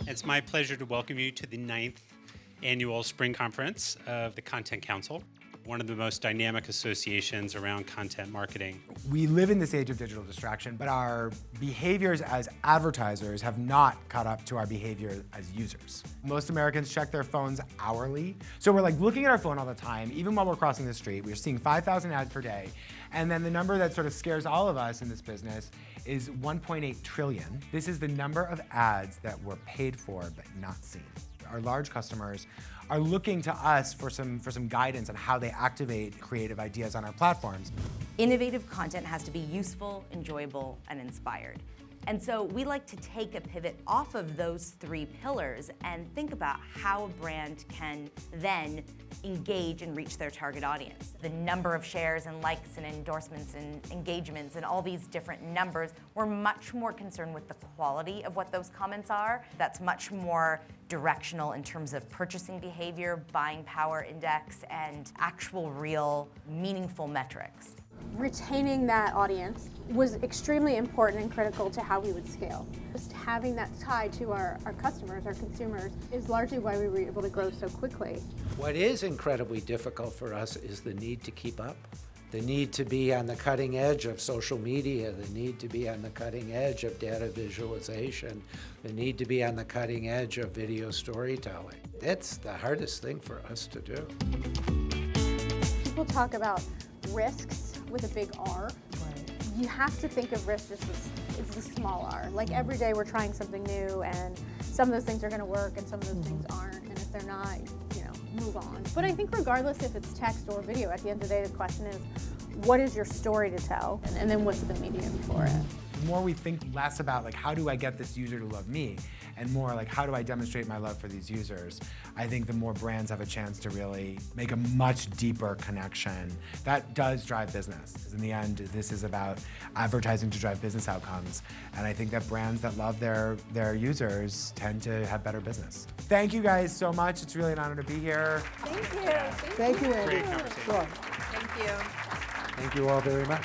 It's my pleasure to welcome you to the 9th annual Spring Conference of the Content Council, one of the most dynamic associations around content marketing. We live in this age of digital distraction, but our behaviors as advertisers have not caught up to our behavior as users. Most Americans check their phones hourly. So we're like looking at our phone all the time, even while we're crossing the street. We're seeing 5,000 ads per day. And then the number that sort of scares all of us in this business is 1.8 trillion. This is the number of ads that were paid for but not seen. Our large customers are looking to us for some guidance on how they activate creative ideas on our platforms. Innovative content has to be useful, enjoyable, and inspired. And so we like to take a pivot off of those three pillars and think about how a brand can then engage and reach their target audience. The number of shares and likes and endorsements and engagements and all these different numbers, we're much more concerned with the quality of what those comments are. That's much more directional in terms of purchasing behavior, buying power index, and actual real meaningful metrics. Retaining that audience was extremely important and critical to how we would scale. Just having that tied to our customers, our consumers, is largely why we were able to grow so quickly. What is incredibly difficult for us is the need to keep up. The need to be on the cutting edge of social media, the need to be on the cutting edge of data visualization, the need to be on the cutting edge of video storytelling. It's the hardest thing for us to do. People talk about risks with a big R. Right. You have to think of risk just as it's a small R. Like every day we're trying something new, and some of those things are going to work and some of those things aren't, and if they're not, move on. But I think regardless if it's text or video, at the end of the day the question is, what is your story to tell, and then what's the medium for it? The more we think less about like how do I get this user to love me, and more like how do I demonstrate my love for these users, I think the more brands have a chance to really make a much deeper connection. That does drive business. In the end, this is about advertising to drive business outcomes, and I think that brands that love their users tend to have better business. Thank you guys so much. It's really an honor to be here. Thank you. Thank you, Andy. Great conversation. Sure. Thank you. Thank you all very much.